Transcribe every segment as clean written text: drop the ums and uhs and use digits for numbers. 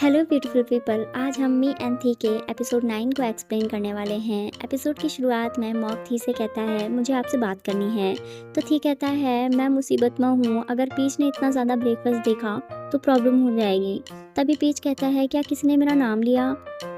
Hello beautiful people, आज हम me and थी के एपिसोड 9 को एक्सप्लेन करने वाले हैं। एपिसोड की शुरुआत में मॉक थी से कहता है मुझे आपसे बात करनी है। तो थी कहता है मैं मुसीबत में हूँ, अगर पीच ने इतना ज़्यादा ब्रेकफास्ट देखा तो प्रॉब्लम हो जाएगी। तभी पीच कहता है क्या किसी ने मेरा नाम लिया।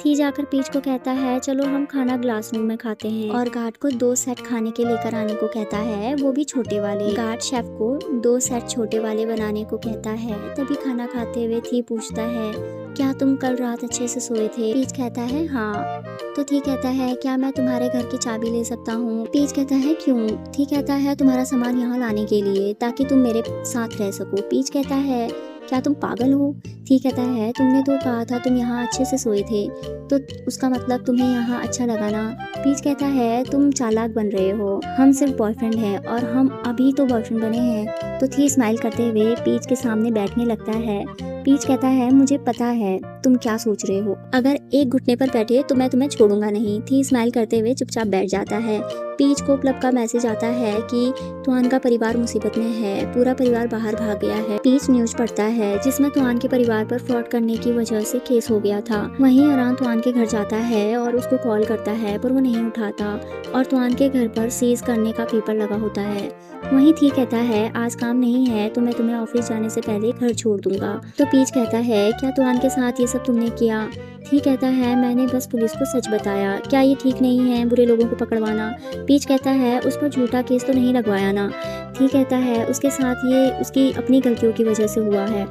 थी जाकर पीच को कहता है चलो हम खाना ग्लास रूम में खाते हैं, और गार्ड को 2 सेट खाने के लेकर आने को कहता है, वो भी छोटे वाले। गार्ड शेफ को 2 सेट छोटे वाले बनाने को कहता है। तभी खाना खाते हुए थी पूछता है क्या तुम कल रात अच्छे से सोए थे। पीच कहता है हाँ। तो थी कहता है क्या मैं तुम्हारे घर की चाबी ले सकता हूँ। पीच कहता है क्यों। थी कहता है तुम्हारा सामान यहाँ लाने के लिए, ताकि तुम मेरे साथ रह सको। पीच कहता है क्या तुम पागल हो। थी कहता है तुमने तो कहा था तुम यहाँ अच्छे से सोए थे, तो उसका मतलब तुम्हें यहाँ अच्छा लगा ना। पीच कहता है तुम चालाक बन रहे हो, हम सिर्फ बॉयफ्रेंड हैं और हम अभी तो बॉयफ्रेंड बने हैं। तो थी स्माइल करते हुए पीच के सामने बैठने लगता है। पीच कहता है मुझे पता है तुम क्या सोच रहे हो, अगर एक घुटने पर बैठे तो मैं तुम्हें छोड़ूंगा नहीं। थी स्माइल करते हुए चुपचाप बैठ जाता है। पीच को क्लब का मैसेज आता है कि तुआन का परिवार मुसीबत में है, पूरा परिवार बाहर भाग गया है। पीच न्यूज पढ़ता है जिसमें तुआन के परिवार पर फ्रॉड करने की वजह से केस हो गया था। वहीं अरान तुआन के घर जाता है और उसको कॉल करता है पर वो नहीं उठाता, और तुआन के घर पर सीज करने का पेपर लगा होता है। वहीं थी कहता है आज काम नहीं है तो मैं तुम्हें ऑफिस जाने से पहले घर छोड़ दूंगा। तो पीच कहता है क्या तुआन के साथ ये सब तुमने किया। थी कहता है मैंने बस पुलिस को सच बताया, क्या ये ठीक नहीं है बुरे लोगों को पकड़वाना। पीच कहता है उस पर झूठा केस तो नहीं लगवाया ना। थी कहता है उसके साथ ये उसकी अपनी गलतियों की वजह से हुआ है,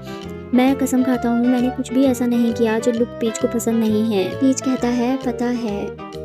मैं कसम खाता हूँ मैंने कुछ भी ऐसा नहीं किया जो लुक पीच को पसंद नहीं है। पीच कहता है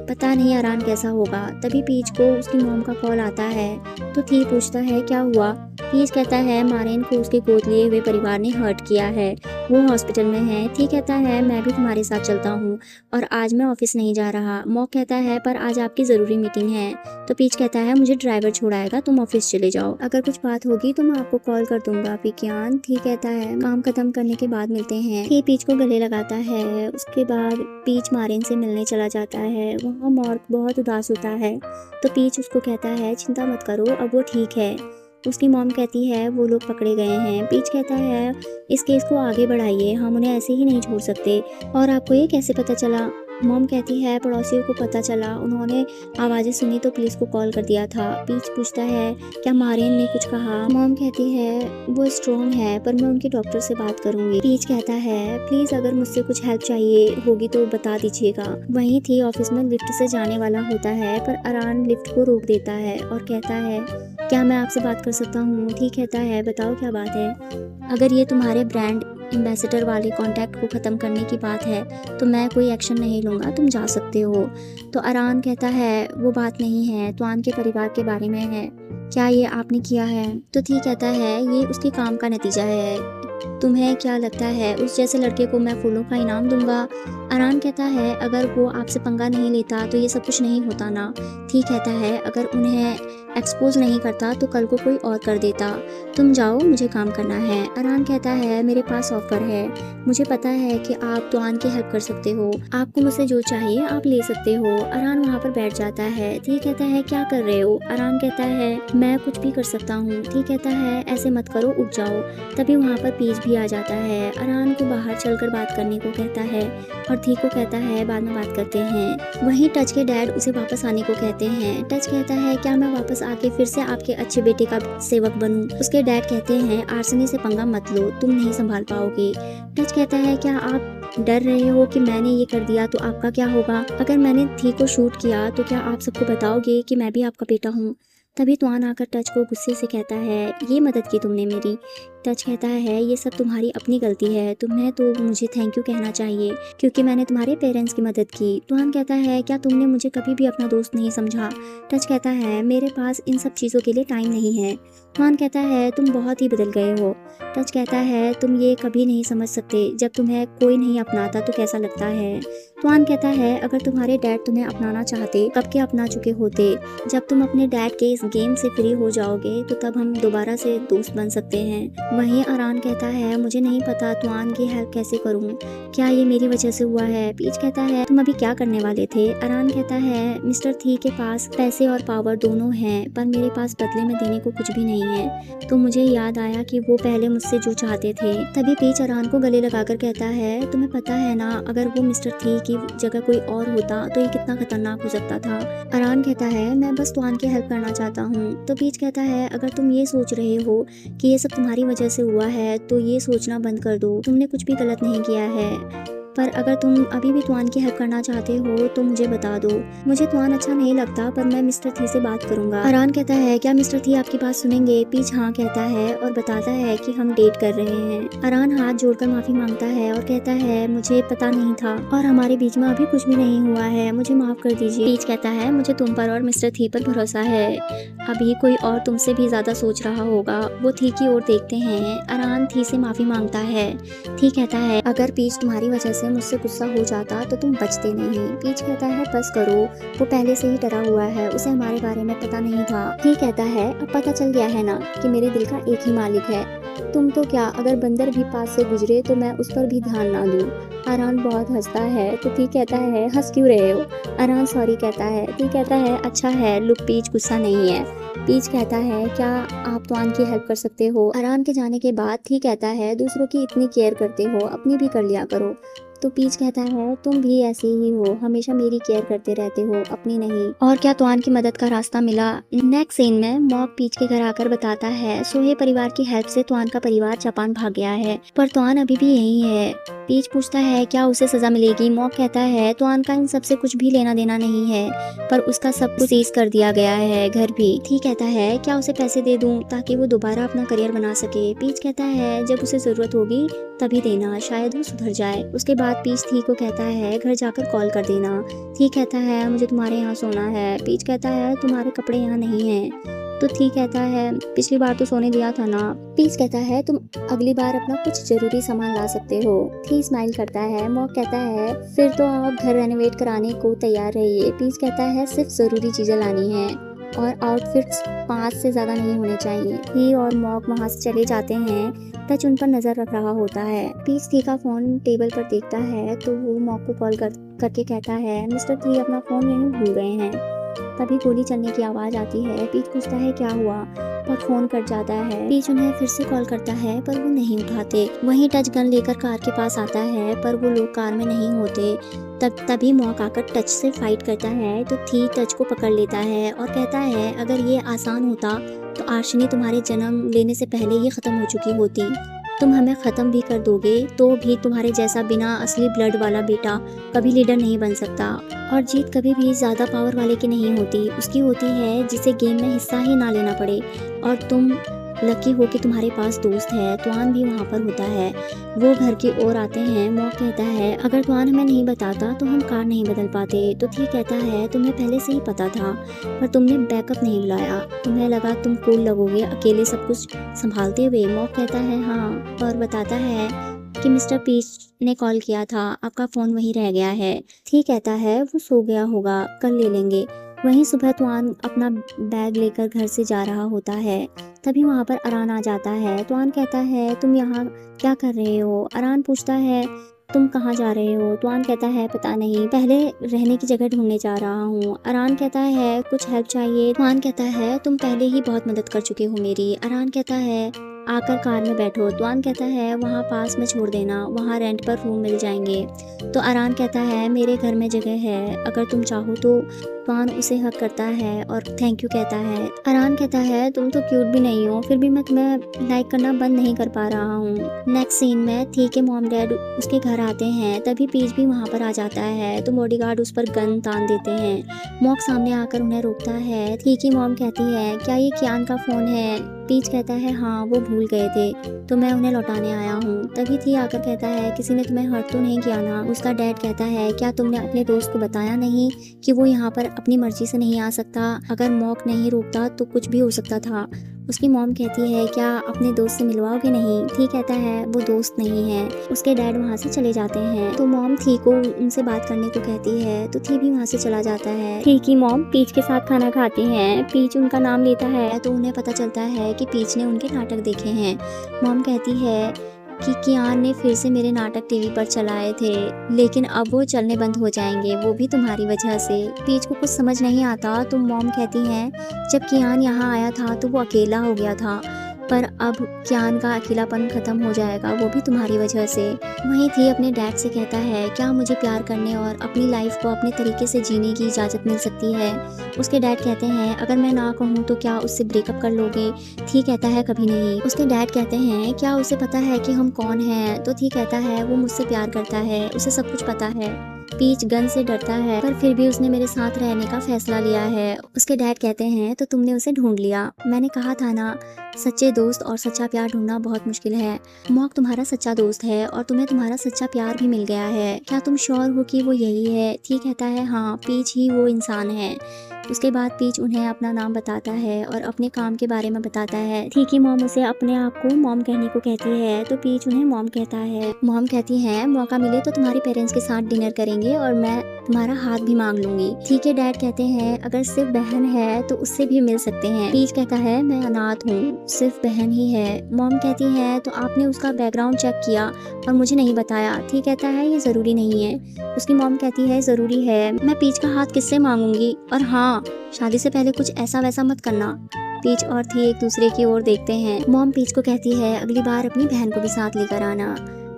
पता नहीं अरान कैसा होगा। तभी पीच को उसकी मॉम का कॉल आता है। तो थी पूछता है क्या हुआ। पीच कहता है मारेन को उसके गोद लिए हुए परिवार ने हर्ट किया है, वो हॉस्पिटल में है। थी कहता है मैं भी तुम्हारे साथ चलता हूँ और आज मैं ऑफिस नहीं जा रहा। मॉक कहता है पर आज आपकी ज़रूरी मीटिंग है। तो पीच कहता है मुझे ड्राइवर छोड़ाएगा, तुम ऑफिस चले जाओ, अगर कुछ बात होगी तो मैं आपको कॉल कर दूंगा पिकियान। थी कहता है काम खत्म करने के बाद मिलते हैं। थी पीच को गले लगाता है। उसके बाद पीच मारेन से मिलने चला जाता है। वहाँ मॉर्क बहुत उदास होता है। तो पीच उसको कहता है चिंता मत करो अब वो ठीक है। उसकी मॉम कहती है वो लोग पकड़े गए हैं। पीच कहता है इस केस को आगे बढ़ाइए, हम उन्हें ऐसे ही नहीं छोड़ सकते। और आपको ये कैसे पता चला। मॉम कहती है पड़ोसियों को पता चला, उन्होंने आवाज़ें सुनी तो पुलिस को कॉल कर दिया था। पीच पूछता है क्या मारेन ने कुछ कहा। मॉम कहती है वो स्ट्रॉन्ग है पर मैं उनके डॉक्टर से बात करूंगी। पीच कहता है प्लीज़ अगर मुझसे कुछ हेल्प चाहिए होगी तो बता दीजिएगा। वहीं थी ऑफिस में लिफ्ट से जाने वाला होता है पर अरान लिफ्ट को रोक देता है और कहता है क्या मैं आपसे बात कर सकता हूँ। ठीक कहता है बताओ क्या बात है। अगर ये तुम्हारे ब्रांड एम्बेसडर वाले कॉन्टैक्ट को ख़त्म करने की बात है तो मैं कोई एक्शन नहीं लूँगा, तुम जा सकते हो। तो अरान कहता है वो बात नहीं है, तुआन के परिवार के बारे में है, क्या ये आपने किया है। तो थी कहता है ये उसके काम का नतीजा है, तुम्हें क्या लगता है उस जैसे लड़के को मैं फूलों का इनाम दूंगा। अरान कहता है अगर वो आपसे पंगा नहीं लेता तो ये सब कुछ नहीं होता ना। थी कहता है अगर उन्हें एक्सपोज नहीं करता तो कल को कोई और कर देता, तुम जाओ मुझे काम करना है। अरान कहता है मेरे पास ऑफर है, मुझे पता है कि आप तुआन की हेल्प कर सकते हो, आपको मुझसे जो चाहिए आप ले सकते हो। अरान वहाँ पर बैठ जाता है। थी कहता है क्या कर रहे हो। अरान कहता है मैं कुछ भी कर सकता हूँ। थी कहता है ऐसे मत करो उठ जाओ। तभी वहाँ पर पीच भी आ जाता है। अरान को बाहर चलकर बात करने को कहता है और थी को कहता है बाद में बात करते हैं। वहीं टच के डैड उसे वापस आने को कहते हैं। टच कहता है क्या मैं वापस आके फिर से आपके अच्छे बेटे का सेवक बनूं। उसके डैड कहते हैं आर्सेनी से पंगा मत लो, तुम नहीं संभाल पाओगे। टच कहता है क्या आप डर रहे हो कि मैंने ये कर दिया तो आपका क्या होगा, अगर मैंने थी को शूट किया तो क्या आप सबको बताओगे कि मैं भी आपका बेटा हूँ। तभी तुआन आकर टच को गुस्से से कहता है ये मदद की तुमने मेरी। टच कहता है ये सब तुम्हारी अपनी गलती है, तुम्हें तो मुझे थैंक यू कहना चाहिए क्योंकि मैंने तुम्हारे पेरेंट्स की मदद की। तुआन कहता है क्या तुमने मुझे कभी भी अपना दोस्त नहीं समझा। टच कहता है मेरे पास इन सब चीज़ों के लिए टाइम नहीं है। तुआन कहता है तुम बहुत ही बदल गए हो। टच कहता है तुम ये कभी नहीं समझ सकते, जब तुम्हें कोई नहीं अपनाता तो कैसा लगता है। तुआन कहता है अगर तुम्हारे डैड तुम्हें अपनाना चाहते कब के अपना चुके होते, जब तुम अपने डैड के इस गेम से फ्री हो जाओगे तो तब हम दोबारा से दोस्त बन सकते हैं। वहीं अरान कहता है मुझे नहीं पता तुआन की हेल्प कैसे करूं, क्या ये मेरी वजह से हुआ है। पीच कहता है तुम अभी क्या करने वाले थे। अरान कहता है मिस्टर थी के पास पैसे और पावर दोनों हैं, पर मेरे पास बदले में देने को कुछ भी नहीं है। तो मुझे याद आया कि वो पहले मुझसे जो चाहते थे। तभी पीच अरान को गले लगाकर कहता है तुम्हें पता है ना, अगर वो मिस्टर थी की जगह कोई और होता तो ये कितना खतरनाक हो सकता था। अरान कहता है मैं बस तुआन की हेल्प करना चाहता हूँ। तो पीच कहता है अगर तुम ये सोच रहे हो कि ये सब तुम्हारी वजह से हुआ है तो ये सोचना बंद कर दो, तुमने कुछ भी गलत नहीं किया है। पर अगर तुम अभी भी तुआन की हेल्प करना चाहते हो तो मुझे बता दो। मुझे तुआन अच्छा नहीं लगता, पर मैं मिस्टर थी से बात करूंगा। अरान कहता है क्या मिस्टर थी आपकी बात सुनेंगे। पीच हाँ कहता है और बताता है कि हम डेट कर रहे हैं। अरान हाथ जोड़कर माफी मांगता है और कहता है मुझे पता नहीं था और हमारे बीच में अभी कुछ भी नहीं हुआ है, मुझे माफ कर दीजिए। पीच कहता है मुझे तुम पर और मिस्टर थी पर भरोसा है, अभी कोई और तुमसे भी ज्यादा सोच रहा होगा। वो थी की ओर देखते हैं। अरान थी से माफी मांगता है। थी कहता है अगर पीच तुम्हारी वजह से मुझसे गुस्सा हो जाता तो तुम बचते नहीं। पीच कहता है बस करो, वो पहले से ही डरा हुआ है, उसे हमारे बारे में पता नहीं था। थी कहता है अब पता चल गया है ना कि मेरे दिल का एक ही मालिक है, तुम तो क्या अगर बंदर भी पास से गुजरे तो मैं उस पर भी ध्यान ना दूं। अरान बहुत हंसता है तो थी कहता है हंस क्यों रहे हो। अरान सॉरी कहता है। थी कहता है अच्छा है लुक पीच गुस्सा नहीं है। पीच कहता है क्या आप तुआन की हेल्प कर सकते हो। अरान के जाने के बाद थी कहता है दूसरों की इतनी केयर करते हो, अपनी भी कर लिया करो। तो पीच कहता है तुम भी ऐसे ही हो, हमेशा मेरी केयर करते रहते हो, अपनी नहीं। और क्या तुआन की मदद का रास्ता मिला। नेक्स्ट सीन में मॉक पीच के घर आकर बताता है सोहे परिवार की हेल्प से तुआन का परिवार जापान भाग गया है, पर तुआन अभी भी यहीं है। पीच पूछता है क्या उसे सजा मिलेगी। मॉक कहता है तुआन का इन सबसे कुछ भी लेना देना नहीं है, पर उसका सब कुछ सीज कर दिया गया है, घर भी। थी कहता है क्या उसे पैसे दे दूं ताकि वो दोबारा अपना करियर बना सके। पीच कहता है जब उसे जरूरत होगी तभी देना, शायद वो सुधर जाए। उसके बाद पीच थी को कहता है घर जाकर कॉल कर देना। थी कहता है मुझे तुम्हारे यहाँ सोना है। पीच कहता है तुम्हारे कपड़े यहाँ नहीं हैं। तो थी कहता है पिछली बार तो सोने दिया था ना। पीच कहता है तुम अगली बार अपना कुछ जरूरी सामान ला सकते हो। थी स्माइल करता है। मॉक कहता है फिर तो आप घर रेनोवेट कराने को तैयार रहिए। पीच कहता है सिर्फ जरूरी चीजें लानी है और आउटफिट्स 5 से ज्यादा नहीं होने चाहिए। थी और मॉक वहाँ से चले जाते हैं। टच उन पर नजर रख रहा होता है। पीच थी का फोन टेबल पर देखता है तो वो मॉक को कॉल करके कहता है मिस्टर थी अपना फोन यहीं भूल गए हैं। तभी गोली चलने की आवाज आती है। पीच पूछता है क्या हुआ, पर फोन कट जाता है। पीच उन्हें फिर से कॉल करता है पर वो नहीं उठाते। वहीं टच गन लेकर कार के पास आता है पर वो लोग कार में नहीं होते। तभी मॉक आकर टच से फाइट करता है तो थी टच को पकड़ लेता है और कहता है अगर ये आसान होता तो आर्शनी तुम्हारे जन्म लेने से पहले ही खत्म हो चुकी होती। तुम हमें खत्म भी कर दोगे तो भी तुम्हारे जैसा बिना असली ब्लड वाला बेटा कभी लीडर नहीं बन सकता। और जीत कभी भी ज्यादा पावर वाले की नहीं होती, उसकी होती है जिसे गेम में हिस्सा ही ना लेना पड़े। और तुम लकी हो कि तुम्हारे पास दोस्त है। तुआन भी वहाँ पर होता है। वो घर की ओर आते हैं। मॉक कहता है अगर तुआन हमें नहीं बताता तो हम कार नहीं बदल पाते। तो थी कहता है तुम्हें पहले से ही पता था, पर तुमने बैकअप नहीं बुलाया, तुम्हें लगा तुम कूल लगोगे अकेले सब कुछ संभालते हुए। मॉक कहता है हाँ, और बताता है कि मिस्टर पीच ने कॉल किया था, आपका फोन वहीं रह गया है। थी कहता है वो सो गया होगा, कल ले लेंगे। वहीं सुबह तुआन अपना बैग लेकर घर से जा रहा होता है। तभी वहाँ पर अरान आ जाता है। तुआन कहता है तुम यहाँ क्या कर रहे हो। अरान पूछता है तुम कहाँ जा रहे हो। तुआन कहता है पता नहीं, पहले रहने की जगह ढूंढने जा रहा हूँ। अरान कहता है कुछ हेल्प चाहिए। तुआन कहता है तुम पहले ही बहुत मदद कर चुके हो मेरी। अरान कहता है आकर कार में बैठो। तुआन कहता है वहाँ पास में छोड़ देना, वहाँ रेंट पर रूम मिल जाएंगे। तो अरान कहता है मेरे घर में जगह है, अगर तुम चाहो तो। तुआन उसे हक करता है और थैंक यू कहता है। अरान कहता है तुम तो क्यूट भी नहीं हो, फिर भी मैं तुम्हें लाइक करना बंद नहीं कर पा रहा हूँ। नेक्स्ट सीन में थी के मॉम डैड उसके घर आते हैं। तभी पीच भी वहाँ पर आ जाता है तो बॉडीगार्ड उस पर गन तान देते हैं। मॉक सामने आकर उन्हें रोकता है। थी की मॉम कहती है क्या ये कियान का फोन है। पीच कहता है हाँ, वो भूल गए थे तो मैं उन्हें लौटाने आया हूँ। तभी थी आकर कहता है किसी ने तुम्हें हर्ट तो नहीं किया ना। उसका डैड कहता है क्या तुमने अपने दोस्त को बताया नहीं कि वो यहाँ पर अपनी मर्जी से नहीं आ सकता, अगर मॉक नहीं रोकता तो कुछ भी हो सकता था। उसकी मॉम कहती है क्या अपने दोस्त से मिलवाओगे नहीं। थी कहता है वो दोस्त नहीं है। उसके डैड वहाँ से चले जाते हैं तो मॉम थी को उनसे बात करने को कहती है तो थी भी वहाँ से चला जाता है। थी की मॉम पीच के साथ खाना खाती हैं। पीच उनका नाम लेता है तो उन्हें पता चलता है कि पीच ने उनके नाटक देखे हैं। मॉम कहती है कि कियान ने फिर से मेरे नाटक टीवी पर चलाए थे, लेकिन अब वो चलने बंद हो जाएंगे, वो भी तुम्हारी वजह से। पीच को कुछ समझ नहीं आता तो मॉम कहती हैं जब कियान यहाँ आया था तो वो अकेला हो गया था, पर अब कियान का अकेलापन खत्म हो जाएगा, वो भी तुम्हारी वजह से। वहीं थी अपने डैड से कहता है क्या मुझे प्यार करने और अपनी लाइफ को अपने तरीके से जीने की इजाज़त मिल सकती है। उसके डैड कहते हैं अगर मैं ना कहूँ तो क्या उससे ब्रेकअप कर लोगे। थी कहता है कभी नहीं। उसके डैड कहते हैं क्या उसे पता है कि हम कौन हैं। तो थी कहता है वो मुझसे प्यार करता है, उसे सब कुछ पता है। पीच गन से डरता है पर फिर भी उसने मेरे साथ रहने का फैसला लिया है। उसके डैड कहते हैं तो तुमने उसे ढूंढ लिया, मैंने कहा था ना सच्चे दोस्त और सच्चा प्यार ढूंढना बहुत मुश्किल है। मॉक तुम्हारा सच्चा दोस्त है और तुम्हें तुम्हारा सच्चा प्यार भी मिल गया है, क्या तुम श्योर हो कि वो यही है। थी कहता है हाँ पीच ही वो इंसान है। उसके बाद पीच उन्हें अपना नाम बताता है और अपने काम के बारे में बताता है। थी की मॉम उसे अपने आप को मॉम कहने को कहती है तो पीच उन्हें मॉम कहता है। मॉम कहती है मौका मिले तो तुम्हारे पेरेंट्स के साथ डिनर करेंगे और मैं तुम्हारा हाथ भी मांग लूंगी। थी के डैड कहते हैं अगर सिर्फ बहन है तो उससे भी मिल सकते हैं। पीच कहता है मैं अनाथ हूँ, सिर्फ बहन ही है। मॉम कहती है तो आपने उसका बैकग्राउंड चेक किया और मुझे नहीं बताया। थी कहता है ये जरूरी नहीं है। उसकी मॉम कहती है जरूरी है, मैं पीच का हाथ किससे मांगूंगी, और हाँ शादी से पहले कुछ ऐसा वैसा मत करना। पीच और थी एक दूसरे की ओर देखते हैं। मॉम पीच को कहती है अगली बार अपनी बहन को भी साथ लेकर आना,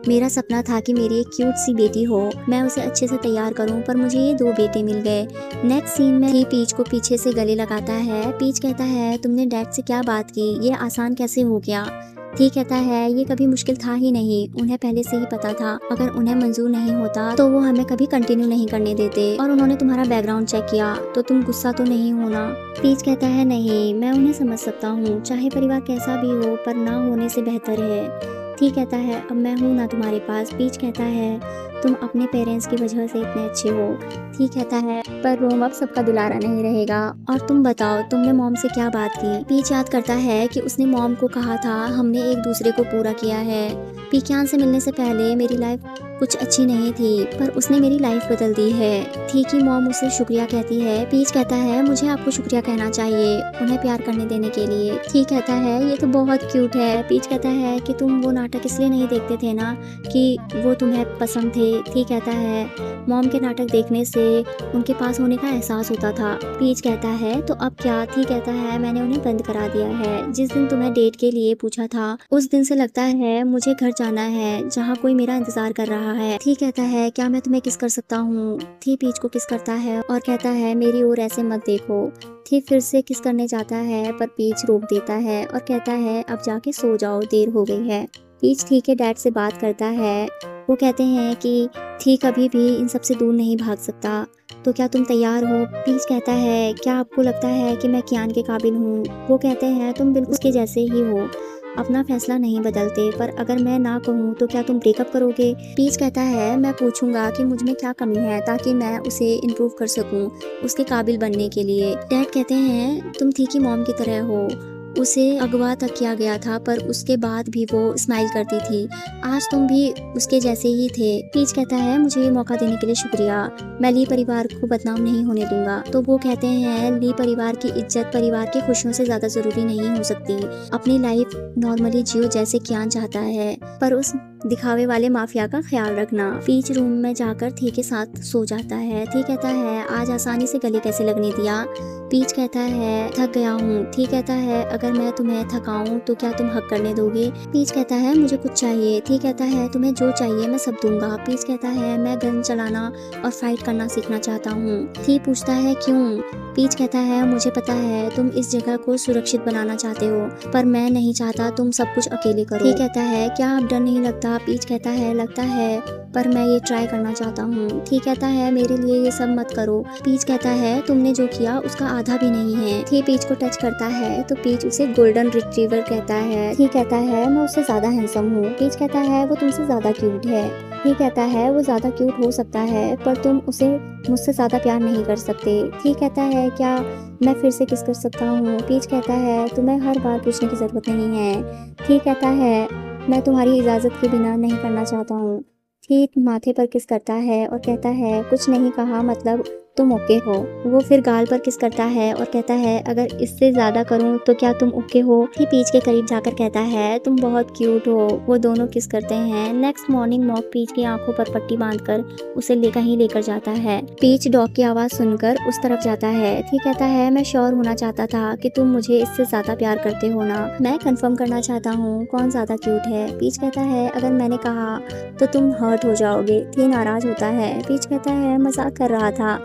मेरा सपना था कि मेरी एक क्यूट सी बेटी हो, मैं उसे अच्छे से तैयार करूं, पर मुझे ये 2 बेटे मिल गए। नेक्स्ट सीन में थी पीच को पीछे से गले लगाता है। पीच कहता है तुमने डैड से क्या बात की, ये आसान कैसे हो गया। थी कहता है ये कभी मुश्किल था ही नहीं, उन्हें पहले से ही पता था अगर उन्हें मंजूर नहीं होता तो वो हमें कभी कंटिन्यू नहीं करने देते, और उन्होंने तुम्हारा बैकग्राउंड चेक किया तो तुम गुस्सा तो नहीं होना। पीच कहता है नहीं, मैं उन्हें समझ सकता हूँ, चाहे परिवार कैसा भी हो पर ना होने से बेहतर है। थी कहता है अब मैं हूँ ना तुम्हारे पास। पीच कहता है तुम अपने पेरेंट्स की वजह से इतने अच्छे हो। थी कहता है पर रोम अब सबका दुलारा नहीं रहेगा, और तुम बताओ तुमने मॉम से क्या बात की। पीच याद करता है कि उसने मॉम को कहा था हमने एक दूसरे को पूरा किया है। पीकियान से मिलने से पहले मेरी लाइफ कुछ अच्छी नहीं थी पर उसने मेरी लाइफ बदल दी है। थी की मॉम उसे शुक्रिया कहती है। पीच कहता है मुझे आपको शुक्रिया कहना चाहिए उन्हें प्यार करने देने के लिए। थी कहता है ये तो बहुत क्यूट है। पीच कहता है कि तुम वो नाटक इसलिए नहीं देखते थे ना कि वो तुम्हें पसंद थे। थी कहता है मॉम के नाटक देखने से उनके पास होने का एहसास होता था। पीच कहता है तो अब क्या। थी कहता है मैंने उन्हें बंद करा दिया है। जिस दिन तुम्हें डेट के लिए पूछा था उस दिन से लगता है मुझे घर जाना है जहाँ कोई मेरा इंतजार कर रहा है। थी कहता है क्या मैं तुम्हें किस कर सकता हूँ। थी पीच को किस करता है और कहता है मेरी ओर ऐसे मत देखो। थी फिर से किस करने जाता है पर पीच रोक देता है और कहता है अब जाके सो जाओ, देर हो गई है। पीच थी के डैड से बात करता है। वो कहते हैं कि थी कभी भी इन सब से दूर नहीं भाग सकता, तो क्या तुम तैयार हो। पीच कहता है क्या आपको लगता है कि मैं कियान के काबिल हूँ। वो कहते हैं तुम बिल्कुल उसके जैसे ही हो, अपना फैसला नहीं बदलते, पर अगर मैं ना कहूँ तो क्या तुम ब्रेकअप करोगे। पीच कहता है मैं पूछूंगा कि मुझ में क्या कमी है ताकि मैं उसे इम्प्रूव कर सकूं उसके काबिल बनने के लिए। डैड कहते हैं तुम थी की मॉम की तरह हो, उसे अगवा तक किया गया था पर उसके बाद भी वो स्माइल करती थी, आज तुम भी उसके जैसे ही थे। पीच कहता है मुझे ये मौका देने के लिए शुक्रिया, मैं ली परिवार को बदनाम नहीं होने दूंगा। तो वो कहते हैं ली परिवार की इज्जत परिवार की खुशियों से ज्यादा जरूरी नहीं हो सकती, अपनी लाइफ नॉर्मली जियो जैसे कियान चाहता है, पर उस दिखावे वाले माफिया का ख्याल रखना। पीच रूम में जाकर थी के साथ सो जाता है। थी कहता है आज आसानी से गले कैसे लगने दिया। पीच कहता है थक गया हूँ। थी कहता है अगर मैं तुम्हें थकाऊं तो क्या तुम हक करने दोगे। पीच कहता है मुझे कुछ चाहिए। थी कहता है तुम्हें जो चाहिए मैं सब दूंगा। पीच कहता है मैं गन चलाना और फाइट करना सीखना चाहता हूँ। थी पूछता है क्यों। पीच कहता है मुझे पता है तुम इस जगह को सुरक्षित बनाना चाहते हो, पर मैं नहीं चाहता तुम सब कुछ अकेले करो। थी कहता है क्या अब डर नहीं लगता सकता। पीच कहता है लगता है पर मैं ये ट्राई करना चाहता हूँ। थी कहता है मेरे लिए ये सब मत करो। पीच कहता है तुमने जो किया उसका आधा भी नहीं है। थी पीच को टच करता है तो पीच उसे गोल्डन रिट्रीवर कहता है। थी कहता है मैं उससे ज्यादा हैंडसम हूँ। पीच कहता है वो तुमसे ज्यादा क्यूट है। थी कहता है वो ज्यादा क्यूट हो सकता है पर तुम उसे मुझसे ज्यादा प्यार नहीं कर सकते। थी कहता है क्या मैं फिर से किस कर सकता हूँ। पीच कहता है तुम्हें हर बार पूछने की जरूरत नहीं है। थी कहता है मैं तुम्हारी इजाजत के बिना नहीं करना चाहता हूँ। थी माथे पर किस करता है और कहता है कुछ नहीं कहा मतलब तुम ओके हो। वो फिर गाल पर किस करता है और कहता है अगर इससे ज्यादा करूं तो क्या तुम ओके हो। थी पीच के करीब जाकर कहता है तुम बहुत क्यूट हो। वो दोनों किस करते हैं। नेक्स्ट मॉर्निंग मॉक पीच की आंखों पर पट्टी बांधकर उसे कहीं लेकर जाता है। पीच डॉग की आवाज सुनकर उस तरफ जाता है। थी कहता है मैं श्योर होना चाहता था कि तुम मुझे इससे ज्यादा प्यार करते हो ना। मैं कंफर्म करना चाहता हूँ कौन ज्यादा क्यूट है। पीच कहता है अगर मैंने कहा तो तुम हर्ट हो जाओगे। थी नाराज होता है। पीच कहता है मजाक कर रहा था,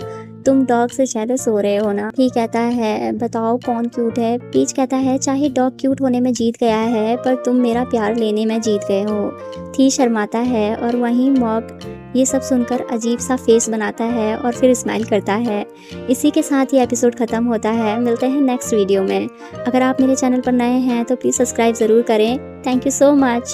तुम डॉग से जेलस हो रहे हो ना। थी कहता है बताओ कौन क्यूट है। पीच कहता है चाहे डॉग क्यूट होने में जीत गया है पर तुम मेरा प्यार लेने में जीत गए हो। थी शर्माता है और वहीं मॉक ये सब सुनकर अजीब सा फेस बनाता है और फिर स्माइल करता है। इसी के साथ ये एपिसोड खत्म होता है। मिलते हैं नेक्स्ट वीडियो में। अगर आप मेरे चैनल पर नए हैं तो प्लीज़ सब्सक्राइब ज़रूर करें। Thank you so much.